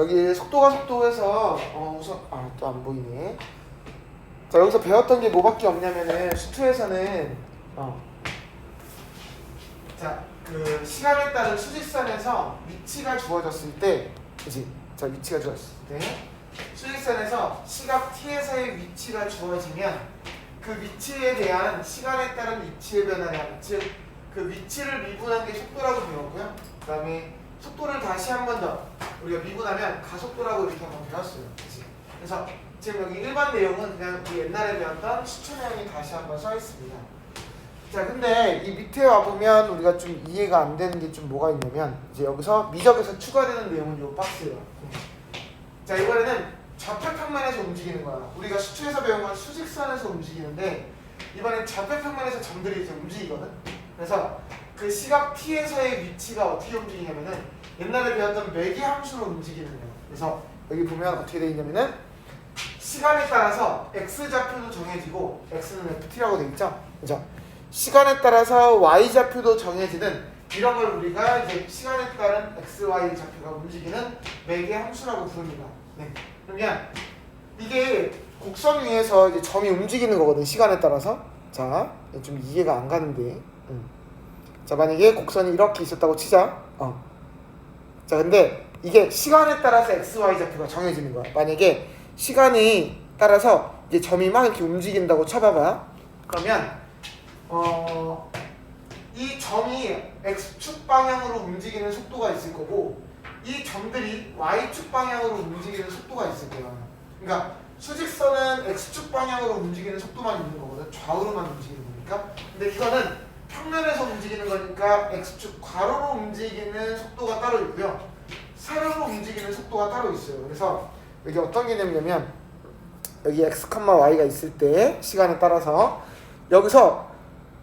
여기 속도해서 우선 또 안 보이네. 자, 여기서 배웠던 게 뭐밖에 없냐면은 수투에서는 자, 그 시간에 따른 수직선에서 위치가 주어졌을 때, 그치? 자, 위치가 주어졌을 때 수직선에서 시각 t에서의 위치가 주어지면 그 위치에 대한 시간에 따른 위치의 변화량, 즉 그 위치를 미분한 게 속도라고 배웠고요. 그 다음에 속도를 다시 한 번 더 우리가 미분하면 가속도라고 이렇게 한번 배웠어요. 그치? 그래서 지금 여기 일반 내용은 그냥 우리 옛날에 배웠던 시초내용이 다시 한번 써 있습니다. 자, 근데 이 밑에 와보면 우리가 좀 이해가 안 되는 게 좀 뭐가 있냐면, 이제 여기서 미적에서 추가되는 내용은 요 박스예요. 자, 이번에는 좌표평면에서 움직이는 거야. 우리가 수투에서 배운 건 수직선에서 움직이는데 이번엔 좌표평면에서 점들이 이제 움직이거든. 그래서 그 시각 t에서의 위치가 어떻게 움직이냐면은 옛날에 배웠던 매개 함수로 움직이는 거예요. 그래서 여기 보면 어떻게 되어 있냐면은 시간에 따라서 x좌표도 정해지고, x는 ft라고 되어 있죠. 그죠? 시간에 따라서 y좌표도 정해지는 이런 걸 우리가 이제 시간에 따른 x, y 좌표가 움직이는 매개 함수라고 부릅니다. 네. 그러면 이게 곡선 위에서 이제 점이 움직이는 거거든, 시간에 따라서. 자, 좀 이해가 안 가는데. 자, 만약에 곡선이 이렇게 있었다고 치자. 자, 근데 이게 시간에 따라서 x, y 좌표가 정해지는 거야. 만약에 시간이 따라서 이제 점이 막 이렇게 움직인다고 쳐봐봐. 그러면 이 점이 x축 방향으로 움직이는 속도가 있을 거고, 이 점들이 y축 방향으로 움직이는 속도가 있을 거야. 그러니까 수직선은 x축 방향으로 움직이는 속도만 있는 거거든. 좌우로만 움직이는 거니까. 근데 이거는 평면에서 움직이는 거니까 x축 괄호로 움직이는 속도가 따로 있고요, 세로로 움직이는 속도가 따로 있어요. 그래서 여기 어떤 개념이냐면, 여기 x, y가 있을 때 시간에 따라서 여기서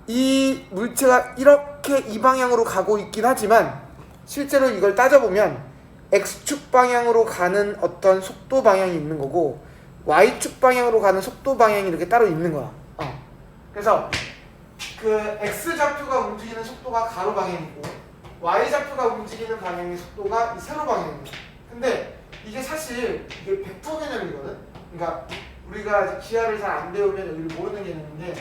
이 물체가 이렇게 이 방향으로 가고 있긴 하지만 실제로 이걸 따져보면 x축 방향으로 가는 어떤 속도 방향이 있는 거고, y축 방향으로 가는 속도 방향이 이렇게 따로 있는 거야. 그래서 그 x좌표가 움직이는 속도가 가로 방향이고, y좌표가 움직이는 방향의 속도가 이 세로 방향입니다. 근데 이게 사실 이게 벡터 개념이거든. 그러니까 우리가 기하를 잘 안 배우면 여기를 모르는 개념인데,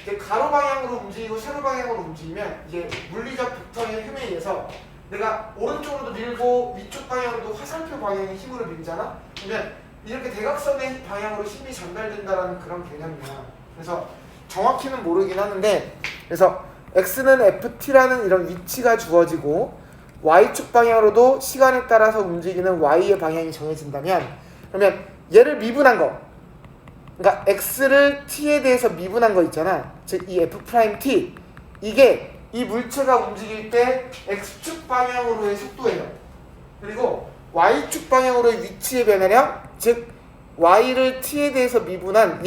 이게 가로 방향으로 움직이고 세로 방향으로 움직이면 이게 물리적 벡터의 힘에 의해서 내가 오른쪽으로도 밀고 위쪽 방향으로도 화살표 방향의 힘으로 밀잖아. 그러면 이렇게 대각선의 방향으로 힘이 전달된다라는 그런 개념이야. 그래서 정확히는 모르긴 하는데, 그래서 x는 ft라는 이런 위치가 주어지고 y축 방향으로도 시간에 따라서 움직이는 y의 방향이 정해진다면, 그러면 얘를 미분한 거, 그러니까 x를 t에 대해서 미분한 거 있잖아. 즉 이 f't, 이게 이 물체가 움직일 때 x축 방향으로의 속도예요. 그리고 y축 방향으로의 위치의 변화량, 즉 y를 t에 대해서 미분한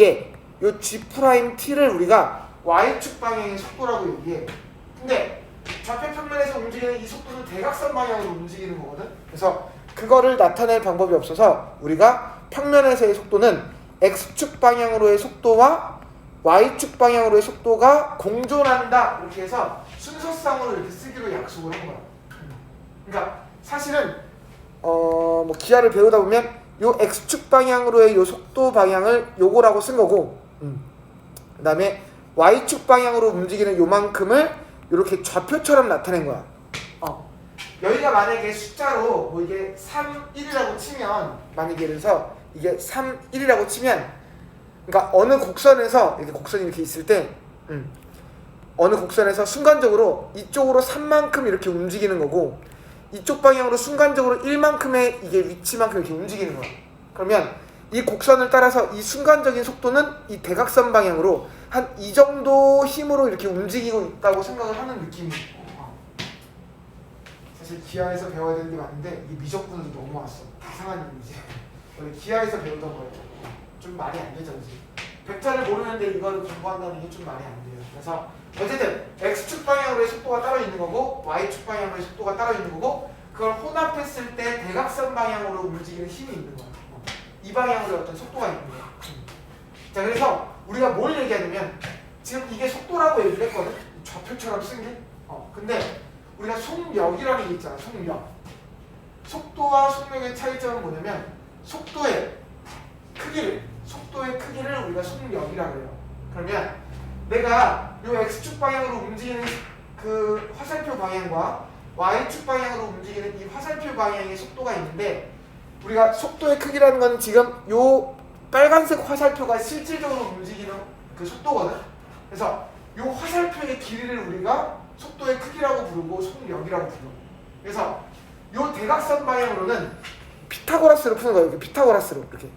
요 g't를 우리가 y축 방향의 속도라고 얘기해. 근데 좌표평면에서 움직이는 이 속도는 대각선 방향으로 움직이는 거거든. 그래서 그거를 나타낼 방법이 없어서 우리가 평면에서의 속도는 x축 방향으로의 속도와 y축 방향으로의 속도가 공존한다, 이렇게 해서 순서상으로 이렇게 쓰기로 약속을 한 거야. 그러니까 사실은 뭐 기하를 배우다 보면 요 x축 방향으로의 요 속도 방향을 요거라고 쓴 거고, 그 다음에 y축 방향으로 움직이는 요만큼을 이렇게 좌표처럼 나타낸 거야. 여기가 만약에 숫자로 뭐 이게 3, 1이라고 치면, 만약에 예를 들어서 이게 3, 1이라고 치면, 그러니까 어느 곡선에서 이렇게 곡선이 이렇게 있을 때 어느 곡선에서 순간적으로 이쪽으로 3만큼 이렇게 움직이는 거고, 이쪽 방향으로 순간적으로 1만큼의 이게 위치만큼 이렇게 움직이는 거야. 그러면 이 곡선을 따라서 이 순간적인 속도는 이 대각선 방향으로 한 이 정도 힘으로 이렇게 움직이고 있다고 생각을 하는 느낌이에요. 사실 기하에서 배워야 되는 게 맞는데 이 미적분으로 넘어왔어. 이상한 일이지. 원래 기하에서 배우던 거예요. 좀 말이 안 되죠, 이제. 벡터를 모르는데 이거를 공부한다는 게 좀 말이 안 돼요. 그래서 어쨌든 x축 방향으로의 속도가 따로 있는 거고, y축 방향으로의 속도가 따로 있는 거고, 그걸 혼합했을 때 대각선 방향으로 움직이는 힘이 있는 거야. 이 방향으로 어떤 속도가 있는 거야. 자, 그래서 우리가 뭘 얘기하냐면, 지금 이게 속도라고 얘기를 했거든. 좌표처럼 쓴 게. 근데 우리가 속력이라는 게 있잖아. 속력. 속도와 속력의 차이점은 뭐냐면 속도의 크기를 우리가 속력이라고 해요. 그러면 내가 이 X축 방향으로 움직이는 그 화살표 방향과 Y축 방향으로 움직이는 이 화살표 방향의 속도가 있는데 우리가 속도의 크기라는 건 지금 요 빨간색 화살표가 실질적으로 움직이는 그 속도거든. 그래서 요 화살표의 길이를 우리가 속도의 크기라고 부르고 속력이라고 불러. 그래서 요 대각선 방향으로는 피타고라스로 푸는 거예요. 피타고라스로 이렇게.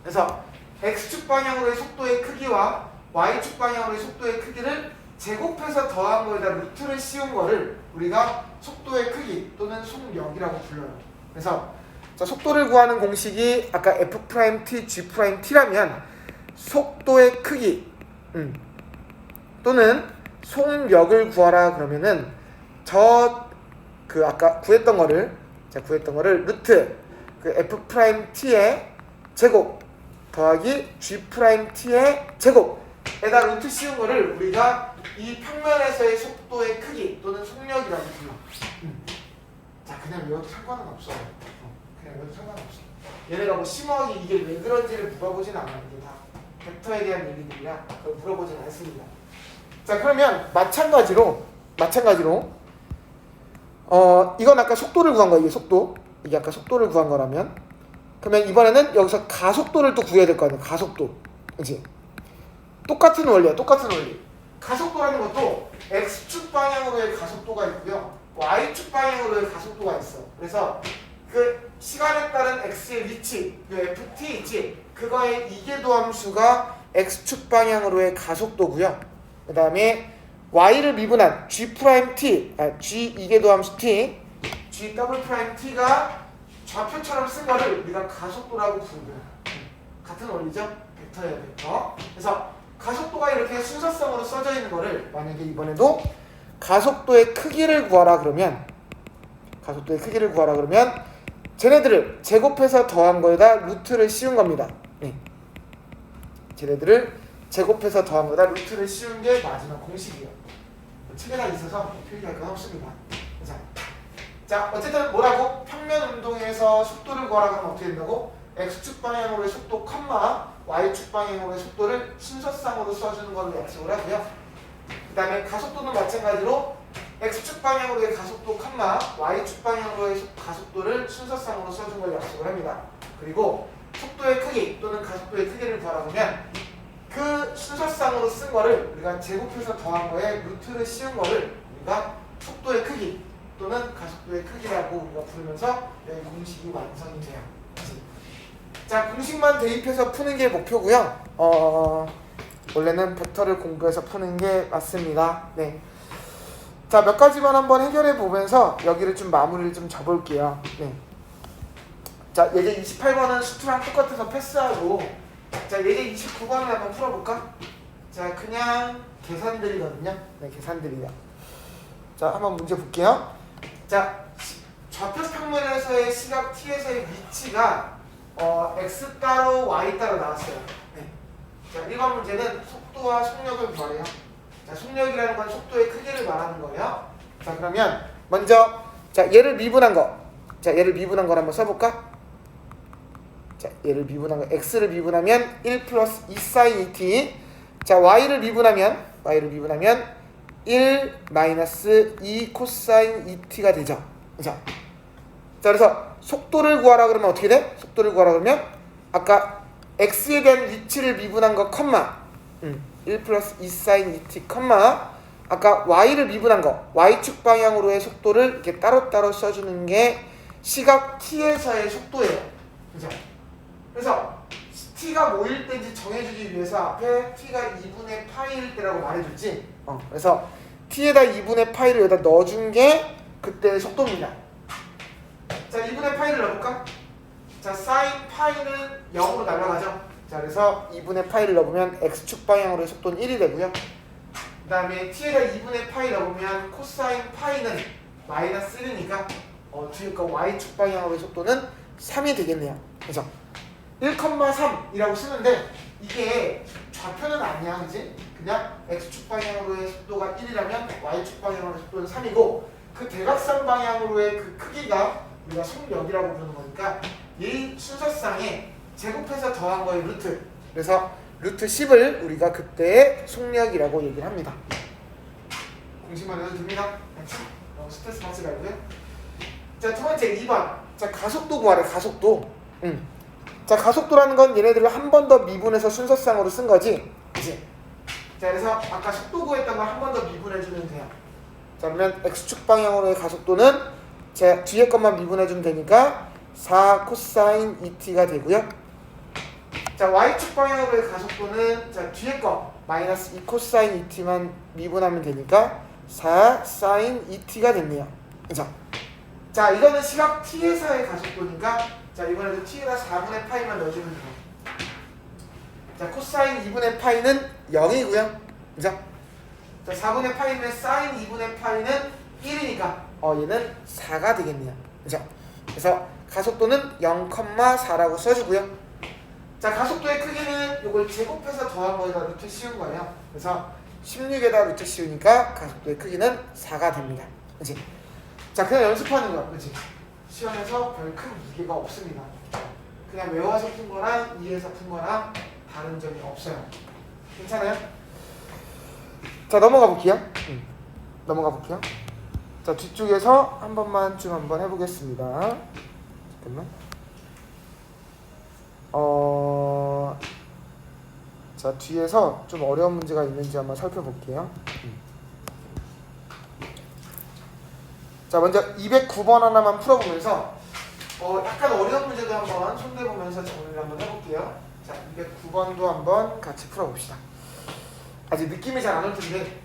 그래서 X축 방향으로의 속도의 크기와 Y축 방향으로의 속도의 크기를 제곱해서 더한 거에다 루트를 씌운 거를 우리가 속도의 크기 또는 속력이라고 불러요. 그래서 자, 속도를 구하는 공식이 아까 F'T, G'T라면 속도의 크기 또는 속력을 구하라 그러면은 그 아까 구했던 거를 루트 그 F'T의 제곱 더하기 G'T의 제곱에다 루트 씌운 거를 우리가 이 평면에서의 속도의 크기 또는 속력이라고 불러. 자, 그냥 외워도 상관은 없어. 그냥 외워도 상관없어. 얘네가 뭐 심오하게 이게 왜 그런지를 물어보진 않아요. 이게 다 벡터에 대한 얘기들이라 그걸 물어보진 않습니다. 자, 그러면 마찬가지로 이건 아까 속도를 구한 거예요. 이게 아까 속도를 구한 거라면 그러면 이번에는 여기서 가속도를 또 구해야 될 거 아니에요. 가속도. 그치? 똑같은 원리. 가속도라는 것도 X축 방향으로의 가속도가 있고요. Y축 방향으로의 가속도가 있어. 그래서 그 시간에 따른 X의 위치, 그 FT 있지? 그거의 이계도함수가 X축 방향으로의 가속도고요. 그 다음에 Y를 미분한 G' G 이계도함수 T, G 더블 프라임 T가 좌표처럼 쓴 거를 우리가 가속도라고 부르고요. 같은 원리죠? 벡터예요, 벡터. 그래서 가속도가 이렇게 순서성으로 써져 있는 거를 만약에 이번에도 가속도의 크기를 구하라 그러면 쟤네들을 제곱해서 더한 거에다 루트를 씌운 겁니다. 쟤네들을 제곱해서 더한 거에다 루트를 씌운 게 마지막 공식이에요. 책에다 있어서 표기할 건 없습니다. 자, 어쨌든 뭐라고? 평면 운동에서 속도를 구하라 하면 어떻게 된다고? X축 방향으로의 속도, Y축 방향으로의 속도를 순서상으로 써주는 걸로 약속을 하고요. 그 다음에 가속도는 마찬가지로 X축 방향으로의 가속도, Y축 방향으로의 가속도를 순서상으로 써준 걸 약속을 합니다. 그리고 속도의 크기 또는 가속도의 크기를 구하라 하면 그 순서상으로 쓴 거를 우리가 제곱해서 더한 거에 루트를 씌운 거를 우리가 속도의 크기 또는 가속도의 크기라고 우리가 부르면서 여기 공식이 완성이 돼요. 자, 공식만 대입해서 푸는 게 목표고요. 원래는 벡터를 공부해서 푸는 게 맞습니다. 네. 자, 몇 가지만 한번 해결해 보면서 여기를 좀 마무리를 좀 접을게요. 네. 자, 예제 28번은 수트랑 똑같아서 패스하고, 자, 예제 29번을 한번 풀어볼까? 자, 그냥 계산들이거든요. 네, 계산들이야. 자, 한번 문제 볼게요. 자, 좌표 평면에서의 시각 T에서의 위치가 X 따로 Y 따로 나왔어요. 네. 자, 1번 문제는 속도와 속력을 구하래요. 자, 속력이라는 건 속도의 크기를 말하는 거예요. 자, 그러면 먼저 얘를 미분한 거. 자, 얘를 미분한 걸 한번 써볼까? 자, 얘를 미분한 거. X를 미분하면 1 플러스 2 사인 2t. 자, Y를 미분하면 1 마이너스 2 코사인 2t가 되죠. 자, 그래서 속도를 구하라 그러면 어떻게 돼? 속도를 구하라 그러면 아까 x에 대한 위치를 미분한 거 컴마 1 플러스 2 사인 2t 컴마 아까 y를 미분한 거 y축 방향으로의 속도를 이렇게 따로따로 써주는 게 시각 t에서의 속도예요. 그죠? 그래서 t가 뭐일 때인지 정해주기 위해서 앞에 t가 2분의 파이일 때라고 말해줬지. 그래서 t에다 2분의 파이를 여기다 넣어준 게 그때의 속도입니다. 자, 2분의 파이를 넣어볼까? 자, 사인 파이는 0으로 날아가죠. 자, 그래서 2분의 파이를 넣으면 x축 방향으로의 속도는 1이 되고요. 그 다음에 t에다 2분의 파이 넣으면 코사인 파이는 마이너스 1이니까 뒤에 거 y축 방향으로의 속도는 3이 되겠네요. 그래서 1,3이라고 쓰는데 이게 좌표는 아니야, 그지? 그냥 x축 방향으로의 속도가 1이라면 y축 방향으로의 속도는 3이고 그 대각선 방향으로의 그 크기가 우리가 속력이라고 부르는 거니까 이 순서상에 제곱해서 더한 거의 루트. 그래서 루트 10을 우리가 그때의 속력이라고 얘기를 합니다. 공식만 해도 됩니다. 너무 스트레스 받지 말고요. 자, 두 번째 2번. 자, 가속도 구하래. 가속도. 자, 가속도라는 건 얘네들을 한 번 더 미분해서 순서상으로 쓴 거지. 그치? 자, 그래서 아까 속도 구했던 걸 한 번 더 미분해주면 돼요. 자, 그러면 x축 방향으로의 가속도는 제 뒤에 것만 미분해주면 되니까 4 코사인 2t가 되고요. 자, y축 방향으로의 가속도는 자, 뒤에 거 마이너스 2 코사인 2t만 미분하면 되니까 4 사인 2t가 됐네요. 그죠? 자, 이거는 시각 t에서의 가속도니까 자, 이번에도 t에다 4분의 파이만 넣어주면 돼요. 자, 코사인 2분의 파이는 0이고요. 그죠? 자, 4분의 파이는 사인 2분의 파이는 1이니까 얘는 4가 되겠네요. 그죠? 그래서 가속도는 0,4라고 써주고요. 자, 가속도의 크기는 이걸 제곱해서 더한 거에다 루트 씌운 거예요. 그래서 16에다 루트 씌우니까 가속도의 크기는 4가 됩니다. 그치? 자, 그냥 연습하는 거. 그치? 시험에서 별 큰 무게가 없습니다. 그냥 외워서 푼 거랑 이해해서 푼 거랑 다른 점이 없어요. 괜찮아요? 자, 넘어가 볼게요. 넘어가 볼게요. 자, 뒤쪽에서 한 번만 좀 한번 해보겠습니다. 잠깐만. 자, 뒤에서 좀 어려운 문제가 있는지 한번 살펴볼게요. 자, 먼저 209번 하나만 풀어보면서 약간 어려운 문제도 한번 손대보면서 정리를 한번 해볼게요. 자, 209번도 한번 같이 풀어봅시다. 아직 느낌이 잘 안 올 텐데,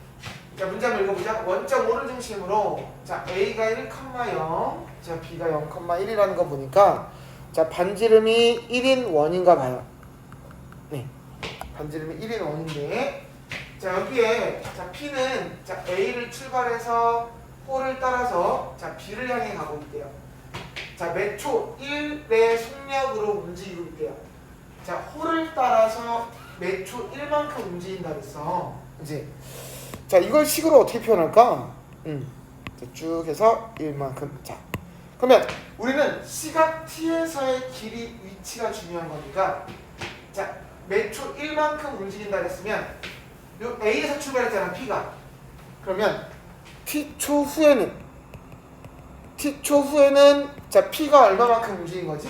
자, 문제 한번 읽어보자. 원점 오를 중심으로 자, A가 1,0, 자, B가 0,1이라는 거 보니까 자, 반지름이 1인 원인가 봐요. 네, 반지름이 1인 원인데, 자, 여기에 자, P는 자, A를 출발해서 홀을 따라서 자, B를 향해 가고 있대요. 자, 매초 1의 속력으로 움직이고 있대요. 자, 홀을 따라서 매초 1만큼 움직인다 그랬어. 이제 자, 이걸 식으로 어떻게 표현할까? 자, 쭉 해서 1만큼. 자, 그러면 우리는 시각 t에서의 길이 위치가 중요한 거니까 자, 매초 1만큼 움직인다 그랬으면 요 A에서 출발했잖아, P가. 그러면 t초 후에는 자, P가 얼마만큼 움직인 거지?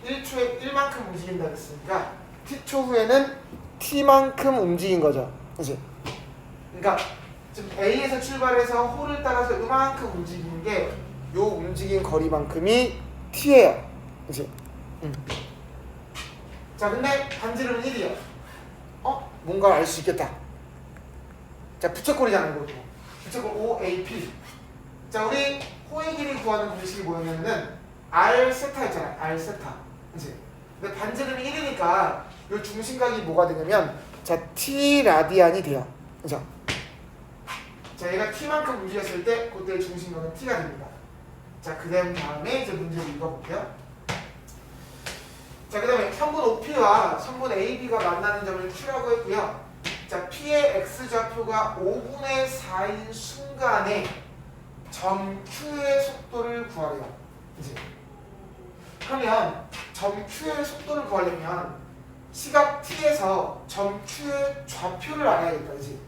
1초에 1만큼 움직인다 그랬으니까 t초 후에는 t만큼 움직인 거죠. 그치? 그러니까 지금 A에서 출발해서 홀을 따라서 이만큼 움직이는 게 요 움직인 거리만큼이 t예요. 그치? 자, 근데 반지름은 1이요. 뭔가 알 수 있겠다. 자, 부채꼴이잖아요, 이것도. 부채꼴 OAP. 자, 우리 호의 길이 구하는 공식이 뭐였냐면은 R 세타였잖아요. R 세타. 그치? 근데 반지름이 1이니까 요 중심각이 뭐가 되냐면 자, T 라디안이 돼요. 그죠? 자, 얘가 T만큼 움직였을 때 그때의 중심각은 T가 됩니다. 자, 그 다음에 이제 문제를 읽어볼게요. 자, 그 다음에 선분 OP와 선분 AB가 만나는 점을 Q라고 했고요. 자, P의 X좌표가 5분의 4인 순간에 점 Q의 속도를 구하래요. 그치? 그러면 점 Q의 속도를 구하려면 시각 T에서 점 Q의 좌표를 알아야겠다. 그치?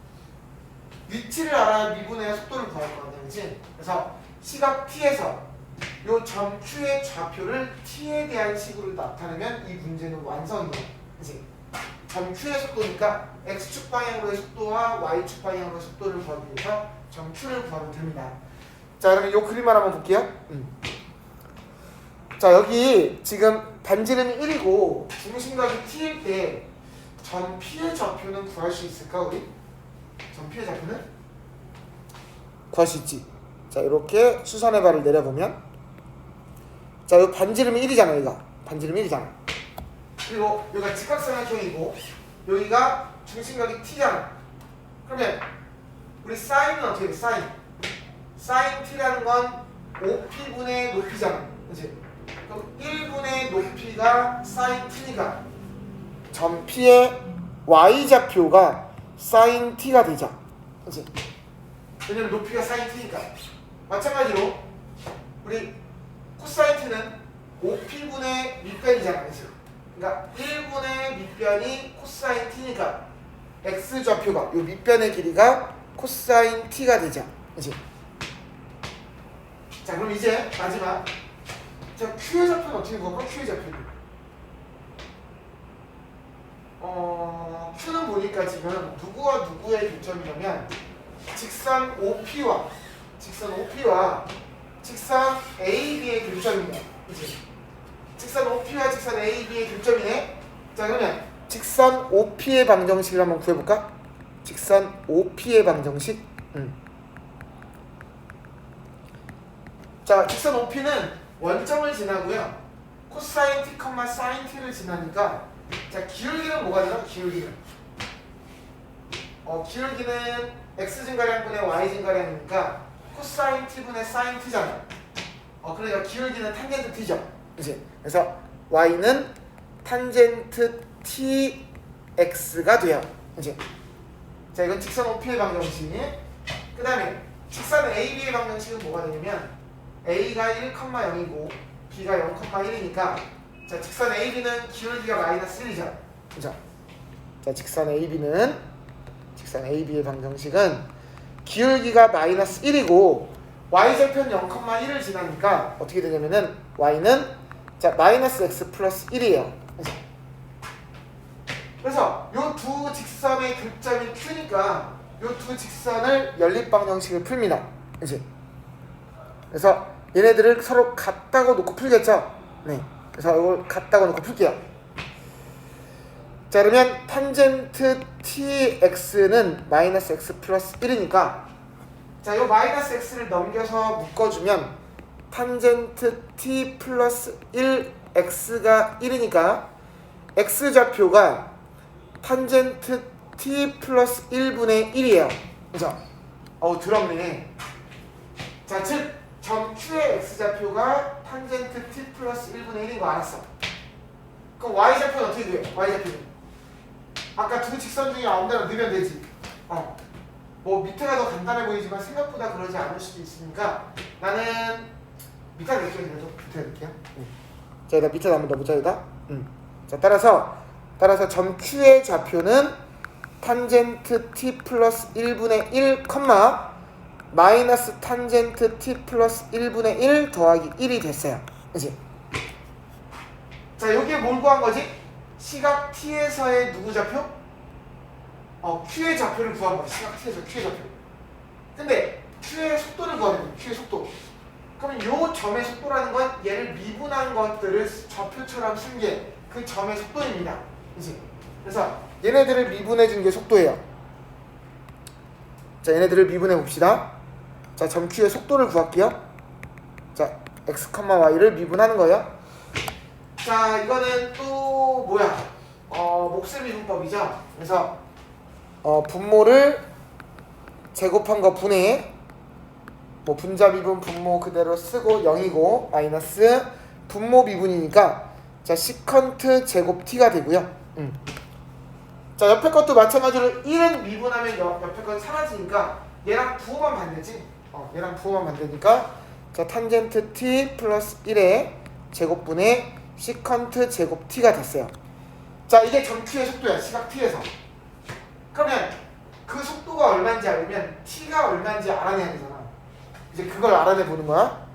위치를 알아야 미분의 속도를 구할 거거든. 그치? 그래서 시각 T에서 요 점 Q의 좌표를 T에 대한 식으로 나타내면 이 문제는 완성이에요. 그치? 점 Q의 속도니까 X축 방향으로의 속도와 Y축 방향으로의 속도를 구하기 위해서 점 Q를 구하면 됩니다. 자, 그러면 요 그림만 한번 볼게요. 자, 여기 지금 반지름이 1이고 중심각이 T일 때 점 P의 좌표는 구할 수 있을까, 우리? 점 P의 좌표는? 구할 수 있지. 자, 이렇게 수선의 발을 내려보면 자, 요 반지름이 1이잖아, 여기가. 반지름이 1이잖아. 그리고 여기가 직각삼각형이고 여기가 중심각이 T잖아. 그러면 우리 사인은 어떻게 돼? 사인 T라는 건 5P분의 높이잖아. 그치? 그럼 1분의 높이가 사인 T니까 점 P의 Y좌표가 사인 T가 되죠. 그치? 왜냐면 높이가 사인 t니까. 마찬가지로 우리 코사인 t는 5p분의 밑변이잖아, 그치? 그러니까 1분의 밑변이 코사인 t니까 x 좌표가 요 밑변의 길이가 코사인 t가 되죠, 그치? 자, 그럼 이제 마지막. 자, q의 좌표는 어떻게 구할까? q의 좌표는 q는 보니까 지금 누구와 누구의 교점이냐면 직선 OP와 직선 AB의 교점이네. 그치? 직선 OP와 직선 AB의 교점이네. 자, 그러면 직선 OP의 방정식을 한번 구해볼까? 직선 OP의 방정식. 자, 직선 OP는 원점을 지나고요. 코사인 t, 사인 t를 지나니까 자, 기울기는 뭐가 되나? 기울기는 x 증가량분의 y 증가량이니까 코사인 t분의 사인 t잖아. 그러니까 기울기는 탄젠트 t죠. 그치? 그래서 y는 탄젠트 tx가 돼요. 그치? 자, 이건 직선 OP의 방정식. 그 다음에 직선 AB의 방정식은 뭐가 되냐면 a가 1,0이고 b가 0,1이니까 자, 직선 AB는 기울기가 마이너스 1이죠. 그죠? 자, 직선 AB의 방정식은 기울기가 마이너스 1이고 y절편 0,1을 지나니까 어떻게 되냐면은 y는 자, 마이너스 x 플러스 1이에요. 그래서 요 두 직선의 교점이 q니까 요 두 직선을 연립방정식을 풀니다. 그치? 그래서 얘네들을 서로 같다고 놓고 풀겠죠? 네. 그래서 이걸 같다고 놓고 풀게요. 자, 그러면 탄젠트 tx는 마이너스 x 플러스 1이니까 자, 이 마이너스 x를 넘겨서 묶어주면 탄젠트 t 플러스 1 x가 1이니까 x 좌표가 탄젠트 t 플러스 1분의 1이에요. 그죠? 더럽네. 자, 즉 점 q의 x좌표가 탄젠트 t 플러스 1분의 1인 거 알았어. 그럼 y좌표는 어떻게 돼요? y좌표는 아까 두 직선 중에 아무데나 넣으면 되지. 뭐 밑에가 더 간단해 보이지만 생각보다 그러지 않을 수도 있으니까 나는 밑에다 넣을게요. 그래도 밑에다 넣을게요. 자, 여기다 밑에다 한번 넣어보자. 여기다. 자, 따라서 점 q의 좌표는 탄젠트 t 플러스 1분의 1, 마이너스 탄젠트 t 플러스 1분의 1 더하기 1이 됐어요. 그치? 자, 여기에 뭘 구한 거지? 시각 t에서의 누구 좌표? q의 좌표를 구한 거야. 시각 t에서 q의 좌표. 근데 q의 속도를 구하는 거야. q의 속도. 그러면 요 점의 속도라는 건 얘를 미분한 것들을 좌표처럼 쓴 게 그 점의 속도입니다. 그치? 그래서 얘네들을 미분해 준 게 속도예요. 자, 얘네들을 미분해 봅시다. 자, 점 q의 속도를 구할게요. 자, x, y를 미분하는 거예요. 자, 이거는 또 뭐야? 몫을 미분법이죠. 그래서 분모를 제곱한 거 분해, 뭐 분자 미분 분모 그대로 쓰고 0이고 마이너스 분모 미분이니까 자, 시컨트 제곱 t가 되고요. 자, 옆에 것도 마찬가지로 1은 미분하면 옆에 건 사라지니까 얘랑 부호만 반대지. 얘랑 부호만 반대니까 자, 탄젠트 t 플러스 1의 제곱분의 시컨트 제곱 t가 됐어요. 자, 이게 점 q의 속도야. 시각 t에서. 그러면 그 속도가 얼마인지 알면 t가 얼마인지 알아내야 되잖아. 이제 그걸 알아내 보는 거야.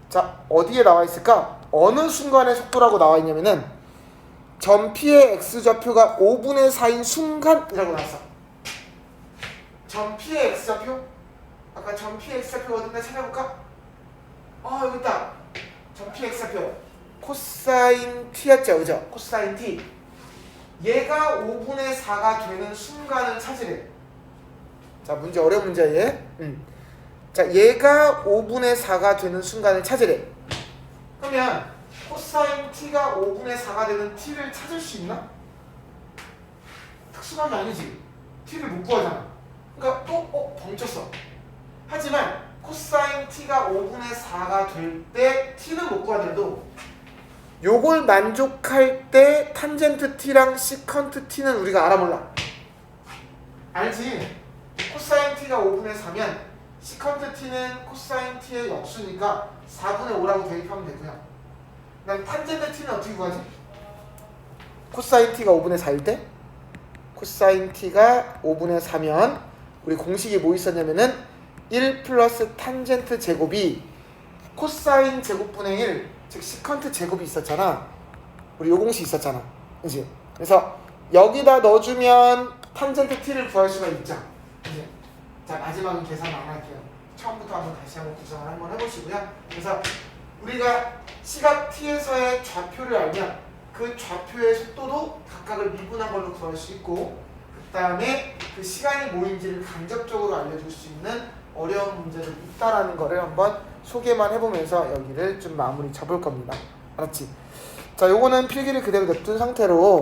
자, 어디에 나와 있을까? 어느 순간의 속도라고 나와 있냐면은 점 P의 x좌표가 5분의 4인 순간이라고 나왔어. 점 P의 x좌표? 아까 점 P의 x좌표 어딘가 찾아볼까? 여기 있다. 점 P의 x좌표 코사인 t였죠, 그죠? 코사인 t. 얘가 5분의 4가 되는 순간을 찾으래. 자, 문제 어려운 문제야 얘. 자, 얘가 5분의 4가 되는 순간을 찾으래. 그러면 코사인 t가 5분의 4가 되는 t를 찾을 수 있나? 특수감이 아니지. t를 못 구하잖아. 그러니까 또 벙쳤어. 하지만 코사인 t가 5분의 4가 될 때 t는 못 구하더라도 요걸 만족할 때 탄젠트 t랑 시컨트 t는 우리가 알아 몰라. 알지? 코사인 t가 5분의 4면 시컨트 t는 코사인 t의 역수니까 4분의 5라고 대입하면 되고요. 그 다음 탄젠트 t는 어떻게 구하지? 코사인 t가 5분의 4일 때 코사인 t가 5분의 4면 우리 공식이 뭐 있었냐면은 1 플러스 탄젠트 제곱이 코사인 제곱분의 1, 즉 시컨트 제곱이 있었잖아. 우리 요 공식 있었잖아. 그치? 그래서 여기다 넣어주면 탄젠트 t를 구할 수가 있죠. 그치? 자, 마지막은 계산 안 할게요. 처음부터 다시 한번 구성을 한번 해보시고요. 그래서 우리가 시각 t에서의 좌표를 알면 그 좌표의 속도도 각각을 미분한 걸로 구할 수 있고, 그 다음에 그 시간이 뭐인지를 간접적으로 알려줄 수 있는 어려운 문제도 있다라는 거를 한번 소개만 해보면서 여기를 좀 마무리 잡을 겁니다. 알았지? 자, 요거는 필기를 그대로 냅둔 상태로